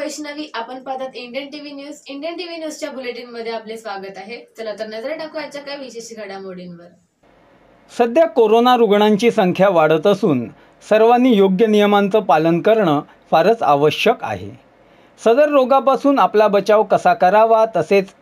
वैष्णवी, आपण पाहतात Indian TV news. Indian TV न्यूजच्या बुलेटिन मध्ये आपले स्वागत आहे. चला तर नजर टाकू आजच्या काही विशेष घडामोडींवर. सध्या कोरोना रुग्णांची संख्या वाढत असून सर्वांनी योग्य नियमांचं पालन करणं फारच आवश्यक आहे. सदर रोगापासून आपला बचाव कसा करावा, तसेच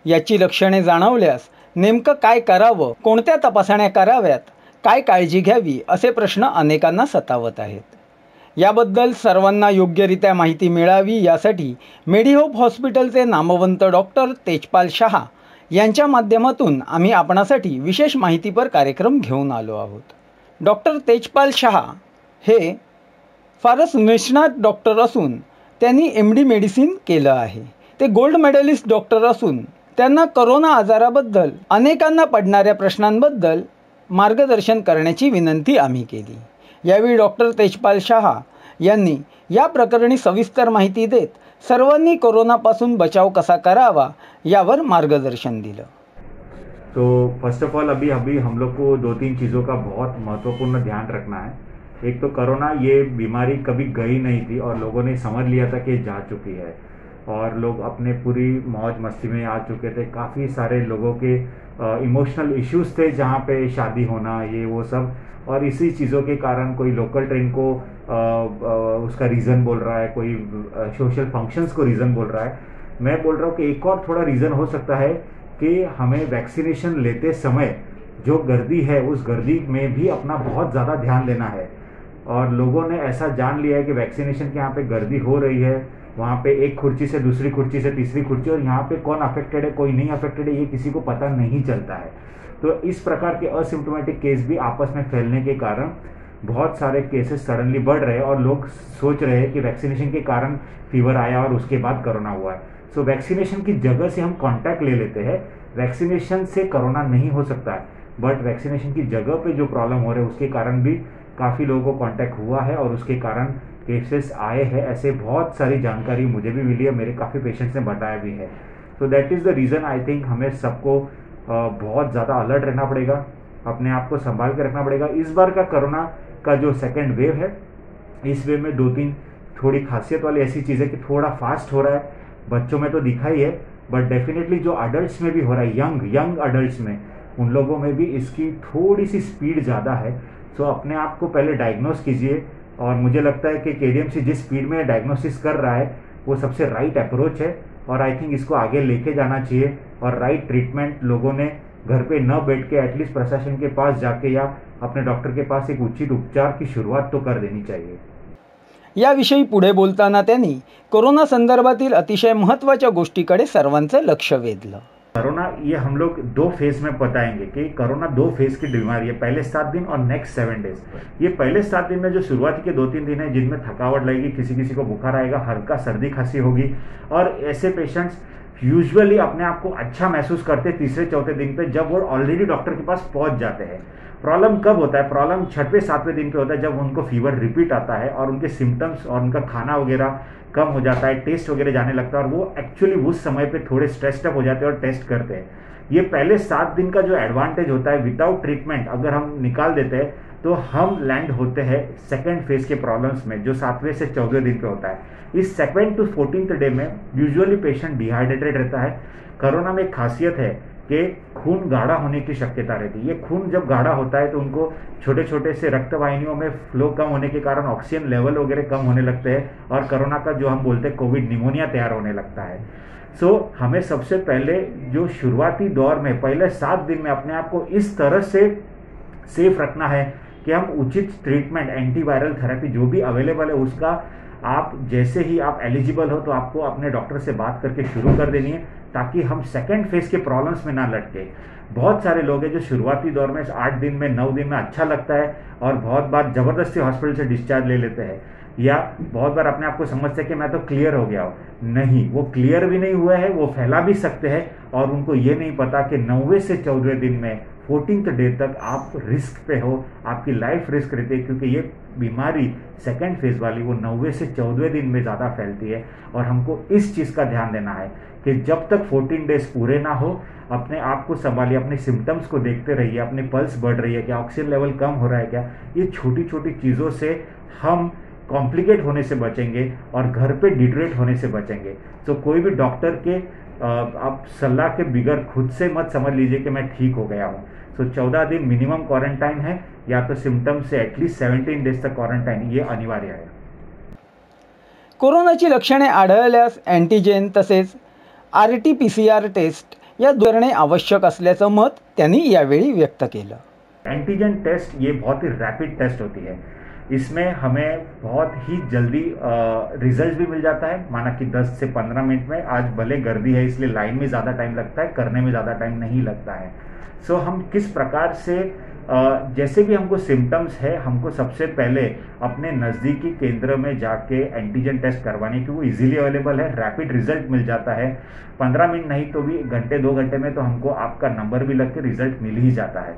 याची लक्षणे जाणवल्यास नेमकं काय करावं, कोणत्या तपासण्या कराव्यात, काय काळजी घ्यावी, असे प्रश्न अनेकांना सतावत आहेत. याबद्दल सर्वांना योग्यरित्या माहिती मिळावी यासाठी मेडिहोप हॉस्पिटलचे नामवंत डॉक्टर तेजपाल शहा यांच्या माध्यमातून आम्ही आपणासाठी विशेष माहितीपर कार्यक्रम घेऊन आलो आहोत. डॉक्टर तेजपाल शहा हे फारच निष्णात डॉक्टर असून त्यांनी MD मेडिसिन केलं आहे. ते गोल्ड मेडलिस्ट डॉक्टर असून त्यांना कोरोना आजाराबद्दल अनेकांना पडणाऱ्या प्रश्नांबद्दल मार्गदर्शन करण्याची विनंती आम्ही केली. यावेळी डॉक्टर तेजपाल शहा यांनी या प्रकरणी सविस्तर माहिती देत सर्वांनी कोरोनापासून बचाव कसा करावा यावर मार्गदर्शन दिलं. तो फर्स्ट ऑफ ऑल अभी हम लोग को 2-3 चीज़ों का बहुत महत्वपूर्ण ध्यान रखना है. एक तो कोरोना, ये बीमारी कभी गई नहीं थी और लोगों ने समझ लिया था कि जा चुकी है और लोग अपने पूरी मौज मस्ती में आ चुके थे. काफ़ी सारे लोगों के इमोशनल इश्यूज थे, जहाँ पे शादी होना, ये वो सब, और इसी चीज़ों के कारण कोई लोकल ट्रेन को उसका रीज़न बोल रहा है, कोई सोशल फंक्शंस को रीज़न बोल रहा है. मैं बोल रहा हूँ कि एक और थोड़ा रीज़न हो सकता है कि हमें वैक्सीनेशन लेते समय जो गर्दी है उस गर्दी में भी अपना बहुत ज़्यादा ध्यान देना है. और लोगों ने ऐसा जान लिया है कि वैक्सीनेशन के यहाँ पे गर्दी हो रही है, वहाँ पे एक कुर्सी से दूसरी कुर्सी से तीसरी कुर्सी, और यहाँ पे कौन अफेक्टेड है कोई नहीं अफेक्टेड है ये किसी को पता नहीं चलता है. तो इस प्रकार के असिम्प्टोमेटिक केस भी आपस में फैलने के कारण बहुत सारे केसेस सडनली बढ़ रहे हैं और लोग सोच रहे हैं कि वैक्सीनेशन के कारण फीवर आया और उसके बाद कोरोना हुआ है. सो वैक्सीनेशन की जगह से हम कॉन्टैक्ट ले लेते हैं. वैक्सीनेशन से कोरोना नहीं हो सकता है, बट वैक्सीनेशन की जगह पे जो प्रॉब्लम हो रहे हैं उसके कारण भी काफ़ी लोगों को कॉन्टैक्ट हुआ है और उसके कारण केसेस आए हैं. ऐसे बहुत सारी जानकारी मुझे भी मिली है, मेरे काफ़ी पेशेंट्स ने बताया भी है. तो that is the reason I think हमें सबको बहुत ज़्यादा अलर्ट रहना पड़ेगा, अपने आप को संभाल के रखना पड़ेगा. इस बार का कोरोना का जो सेकेंड वेव है, इस वेव में 2-3 थोड़ी खासियत वाली ऐसी चीज़ है कि थोड़ा फास्ट हो रहा है. बच्चों में तो दिखा ही है, बट डेफिनेटली जो अडल्ट्स में भी हो रहा है, यंग अडल्ट्स में, उन लोगों में भी इसकी थोड़ी सी स्पीड ज़्यादा है. सो अपने आप को पहले डायग्नोस कीजिए, और मुझे लगता है कि KDMC जिस स्पीड में डायग्नोसिस कर रहा है वो सबसे राइट अप्रोच है, और आई थिंक इसको आगे लेके जाना चाहिए. और राइट ट्रीटमेंट लोगों ने घर पे न बैठ के एटलीस्ट प्रशासन के पास जाके या अपने डॉक्टर के पास एक उचित उपचार की शुरुआत तो कर देनी चाहिए. याविषयी पुढे बोलताना त्यांनी कोरोना संदर्भातील अतिशय महत्त्वाच्या गोष्टीकडे सर्वांचं लक्ष वेधलं. कोरोना ये हम लोग 2 फेज में बताएंगे कि कोरोना 2 फेज की बीमारी है, पहले 7 दिन और नेक्स्ट 7 डेज. ये पहले 7 दिन में जो शुरुआती के 2-3 दिन है जिनमें थकावट लगेगी, किसी किसी को बुखार आएगा, हल्का सर्दी खांसी होगी, और ऐसे पेशेंट्स यूजुअली अपने आप को अच्छा महसूस करते तीसरे-चौथे दिन पे जब वो ऑलरेडी डॉक्टर के पास पहुंच जाते हैं. प्रॉब्लम कब होता है? प्रॉब्लम 6वें-7वें दिन पे होता है, जब उनको फीवर रिपीट आता है और उनके सिम्टम्स और उनका खाना वगैरह कम हो जाता है, टेस्ट वगैरह जाने लगता है, और वो एक्चुअली उस समय पे थोड़े स्ट्रेस्ड अप हो जाते हैं और टेस्ट करते हैं. ये पहले 7 दिन का जो एडवांटेज होता है विदाउट ट्रीटमेंट अगर हम निकाल देते हैं तो हम लैंड होते हैं सेकेंड फेज के प्रॉब्लम्स में, जो 7वें से 14वें दिन पे होता है. इस 2nd to 14th डे में यूजुअली पेशेंट डिहाइड्रेटेड रहता है. कोरोना में एक खासियत है कि खून गाढ़ा होने की शक्यता रहती है. ये खून जब गाढ़ा होता है तो उनको छोटे छोटे से रक्त वाहिनियों में फ्लो कम होने के कारण ऑक्सीजन लेवल वगैरह कम होने लगते हैं, और कोरोना का जो हम बोलते हैं कोविड निमोनिया तैयार होने लगता है. सो हमें सबसे पहले जो शुरुआती दौर में पहले 7 दिन में अपने आप को इस तरह से सेफ रखना है कि हम उचित ट्रीटमेंट, एंटीवायरल थेरेपी जो भी अवेलेबल है उसका आप जैसे ही आप एलिजिबल हो तो आपको अपने डॉक्टर से बात करके शुरू कर देनी है, ताकि हम सेकेंड फेज के प्रॉब्लम्स में ना लटके. बहुत सारे लोग हैं जो शुरुआती दौर में 8 दिन में 9 दिन में अच्छा लगता है और बहुत बार ज़बरदस्ती हॉस्पिटल से डिस्चार्ज ले लेते हैं, या बहुत बार अपने आप को समझते हैं कि मैं तो क्लियर हो गया हूँ. नहीं, वो क्लियर भी नहीं हुआ है, वो फैला भी सकते हैं, और उनको ये नहीं पता कि 9वें से 14वें दिन में 14th डे तक आप रिस्क पे हो, आपकी लाइफ रिस्क रहती है, क्योंकि ये बीमारी सेकेंड फेज वाली वो 9वें से 14वें दिन में ज़्यादा फैलती है. और हमको इस चीज़ का ध्यान देना है कि जब तक 14 डेज पूरे ना हो अपने आप को संभालिए, अपने सिम्टम्स को देखते रहिए, अपनी पल्स बढ़ रही है क्या, ऑक्सीजन लेवल कम हो रहा है क्या. ये छोटी छोटी चीज़ों से हम कॉम्प्लिकेट होने से बचेंगे और घर पे डिटरेट होने से बचेंगे। तो कोई भी डॉक्टर के आप सलाह के बिगैर खुद से मत समझ लीजिए कि मैं ठीक हो गया हूँ। तो 14 दिन मिनिमम क्वारंटाइन है, या तो सिम्टम्स से एटलीस्ट 17 डेज तक क्वारंटाइन ये अनिवार्य है। कोरोनाची लक्षणे आढळल्यास अँटीजेन तसेच RT-PCR टेस्ट या करणे आवश्यक असल्याचं मत त्यांनी यावेळी व्यक्त केलं। एंटीजन टेस्ट ये बहुत ही रैपिड टेस्ट होती है, इसमें हमें बहुत ही जल्दी रिजल्ट भी मिल जाता है, माना कि 10 से 15 मिनट में। आज भले गर्दी है इसलिए लाइन में ज़्यादा टाइम लगता है, करने में ज़्यादा टाइम नहीं लगता है। सो हम किस प्रकार से जैसे भी हमको सिम्टम्स है, हमको सबसे पहले अपने नज़दीकी केंद्र में जाके एंटीजन टेस्ट करवाने की, वो इजीली अवेलेबल है, रैपिड रिजल्ट मिल जाता है। 15 मिनट नहीं तो भी घंटे 2 घंटे में तो हमको आपका नंबर भी लग के रिजल्ट मिल ही जाता है।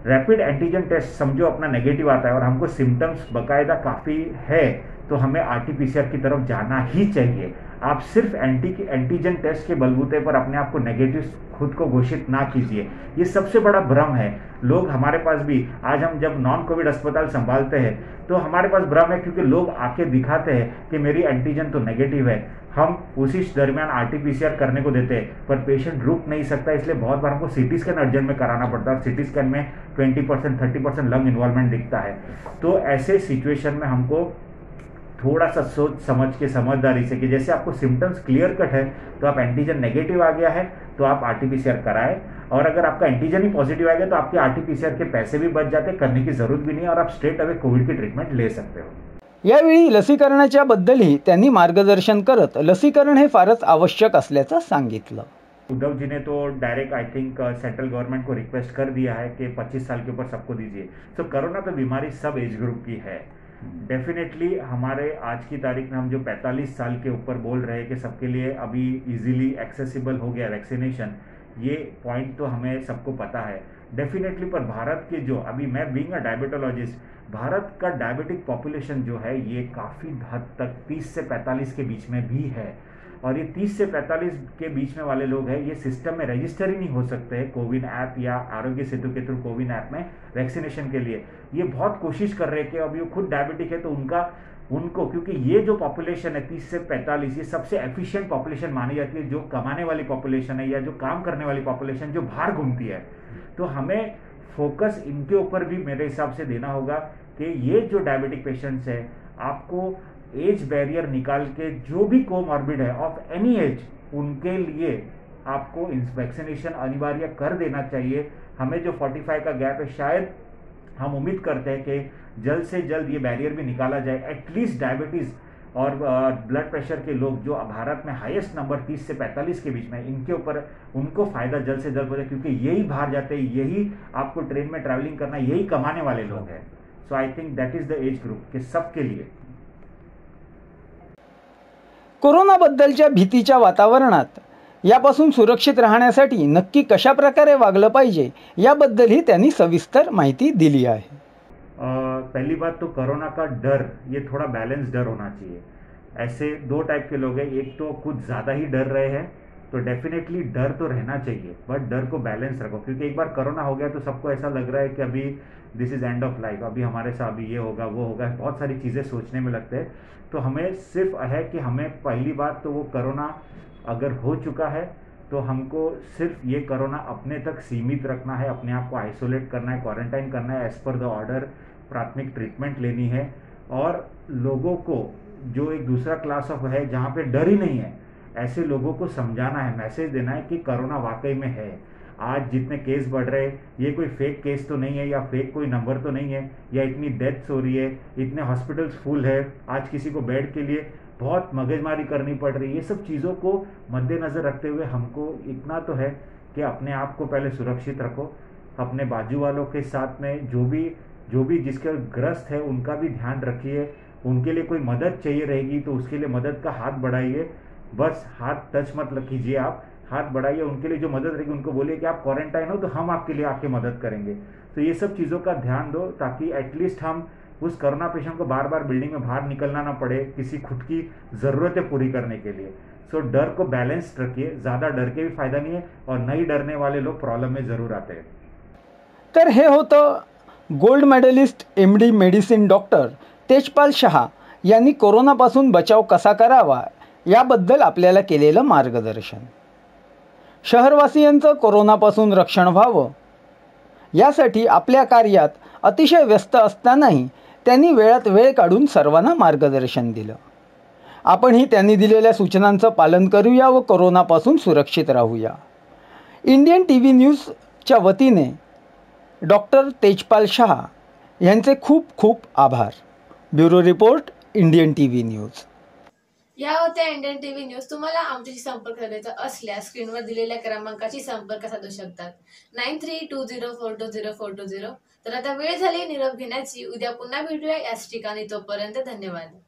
रैपिड एंटीजन टेस्ट समझो अपना नेगेटिव आता है और हमको सिम्टम्स बाकायदा काफ़ी है, तो हमें RT-PCR की तरफ जाना ही चाहिए। आप सिर्फ एंटीजन टेस्ट के बलबूते पर अपने आप को नेगेटिव खुद को घोषित ना कीजिए, ये सबसे बड़ा भ्रम है। लोग हमारे पास भी आज हम जब नॉन कोविड अस्पताल संभालते हैं तो हमारे पास भ्रम है, क्योंकि लोग आके दिखाते हैं कि मेरी एंटीजन तो नेगेटिव है, हम उसी दरमियान RT-PCR करने को देते हैं, पर पेशेंट रुक नहीं सकता, इसलिए बहुत बार हमको CT स्कैन अर्जेंट में कराना पड़ता है। CT स्कैन में 20% 30% लंग इन्वॉल्वमेंट दिखता है। तो ऐसे सिचुएशन में हमको थोड़ा सा सोच समझ के, समझदारी से, कि जैसे आपको सिम्टम्स क्लियर कट है तो आप एंटीजन नेगेटिव आ गया है तो आप RT-PCR कराएं, और अगर आपका एंटीजन ही पॉजिटिव आ गया तो आपके RT-PCR के पैसे भी बच जाते, करने की जरूरत भी नहीं, और आप स्ट्रेट अवे कोविड की ट्रीटमेंट ले सकते हो। यावेळी लसीकरणाच्या बद्दलही त्यांनी मार्गदर्शन करत लसीकरण हे फारच आवश्यक असल्याचं सांगितलं। उद्धव जी ने तो direct I think central government को रिक्वेस्ट कर दिया है कि 25 साल के ऊपर सबको दीजिए। तो कोरोना तो बीमारी सब एज ग्रुप की है। डेफिनेटली हमारे आज की तारीख में हम जो 45 साल के ऊपर बोल रहे हैं कि सबके लिए अभी इजीली एक्सेसिबल हो गया वैक्सीनेशन, ये पॉइंट तो हमें सबको पता है डेफिनेटली। पर भारत के जो अभी, मैं बीइंग अ डायबिटोलॉजिस्ट, भारत का डायबिटिक पॉपुलेशन जो है ये काफ़ी हद तक 30 से 45 के बीच में भी है, और ये 30 से 45 के बीच में वाले लोग हैं, ये सिस्टम में रजिस्टर ही नहीं हो सकते हैं कोविन ऐप या आरोग्य सेतु के थ्रू कोविन ऐप में वैक्सीनेशन के लिए। ये बहुत कोशिश कर रहे हैं कि अभी वो खुद डायबिटिक है तो उनको क्योंकि ये जो पॉपुलेशन है 30 से 45, ये सबसे एफिशिएंट पॉपुलेशन मानी जाती है, जो कमाने वाली पॉपुलेशन है या जो काम करने वाली पॉपुलेशन जो बाहर घूमती है। तो हमें फोकस इनके ऊपर भी मेरे हिसाब से देना होगा कि ये जो डायबिटिक पेशेंट्स है, आपको एज बैरियर निकाल के जो भी कोमॉर्बिड है ऑफ एनी एज, उनके लिए आपको वैक्सीनेशन अनिवार्य कर देना चाहिए। हमें जो 45 का गैप है, शायद हम उम्मीद करते हैं कि जल्द से जल्द ये बैरियर भी निकाला जाए। एटलीस्ट डायबिटीज़ और ब्लड प्रेशर के लोग जो भारत में हाईएस्ट नंबर 30 से 45 के बीच में, इनके ऊपर उनको फ़ायदा जल्द से जल्द हो जाए, क्योंकि यही बाहर जाते हैं, यही आपको ट्रेन में ट्रैवलिंग करना, यही कमाने वाले लोग हैं। So I think that is the age group के सबके लिए। कोरोनाबद्दलच्या भीतीच्या वातावरणात यापासून सुरक्षित राहण्यासाठी नक्की कशा प्रकारे वागलं पाहिजे याबद्दलही त्यांनी सविस्तर माहिती दिली आहे। पहली बात तो कोरोना का डर, ये थोड़ा बैलेंस डर होना चाहिए। ऐसे दो टाइप के लोग हैं, एक तो कुछ ज़्यादा ही डर रहे हैं, तो डेफिनेटली डर तो रहना चाहिए, बट डर को बैलेंस रखो, क्योंकि एक बार कोरोना हो गया तो सबको ऐसा लग रहा है कि अभी this is end of life, अभी हमारे साथ अभी ये होगा वो होगा, बहुत सारी चीज़ें सोचने में लगते हैं। तो हमें सिर्फ है कि हमें पहली बात तो वो कोरोना अगर हो चुका है तो हमको सिर्फ ये कोरोना अपने तक सीमित रखना है, अपने आप को आइसोलेट करना है, क्वारंटाइन करना है, एज़ पर द ऑर्डर प्राथमिक ट्रीटमेंट लेनी है। और लोगों को जो एक दूसरा क्लास ऑफ है जहाँ पे डर ही नहीं है, ऐसे लोगों को समझाना है, मैसेज देना है कि कोरोना वाकई में है। आज जितने केस बढ़ रहे हैं, ये कोई फेक केस तो नहीं है या फेक कोई नंबर तो नहीं है, या इतनी डेथ्स हो रही है, इतने हॉस्पिटल्स फुल है, आज किसी को बेड के लिए बहुत मगजमारी करनी पड़ रही है। ये सब चीज़ों को मद्देनज़र रखते हुए हमको इतना तो है कि अपने आप को पहले सुरक्षित रखो, अपने बाजू वालों के साथ में जो भी जिसके ग्रस्त है उनका भी ध्यान रखिए। उनके लिए कोई मदद चाहिए रहेगी तो उसके लिए मदद का हाथ बढ़ाइए, बस हाथ टच मत कीजिए, आप हाथ बढ़ाइए। उनके लिए जो मदद रहेगी उनको बोलिए कि आप क्वारंटाइन हो तो हम आपके लिए आके मदद करेंगे। तो ये सब चीज़ों का ध्यान दो, ताकि एटलीस्ट हम उस कोरोना पेशेंट को बार बार बिल्डिंग में बाहर निकलना ना पड़े किसी खुद की ज़रूरतें पूरी करने के लिए। सो डर को बैलेंस रखिए, ज़्यादा डर के भी फायदा नहीं है, और नहीं डरने वाले लोग प्रॉब्लम में ज़रूर आते हैं। तर हे होतं gold medalist MD medicine doctor Tejpal Shah यांनी कोरोनापासून बचाव कसा करावा याबद्दल आपल्याला केलेलं मार्गदर्शन. शहरवासियांचं कोरोनापासून रक्षण व्हावं यासाठी आपल्या कार्यात अतिशय व्यस्त असतानाही त्यांनी वेळात वेळ काढून सर्वांना मार्गदर्शन दिलं. आपणही त्यांनी दिलेल्या सूचनांचं पालन करूया व कोरोनापासून सुरक्षित राहूया. इंडियन TV न्यूजच्या वतीने डॉक्टर तेजपाल शहा यांचे खूप खूप आभार. Bureau report, Indian TV news. या होत्या इंडियन टीव्ही न्यूज. तुम्हाला आमच्याशी संपर्क साधायचा असल्यास स्क्रीनवर दिलेल्या क्रमांकाशी संपर्क साधू शकतात. 9320420420. तर आता वेळ झाली निरोप घेण्याची. उद्या पुन्हा भेटूया याच ठिकाणी. तोपर्यंत धन्यवाद.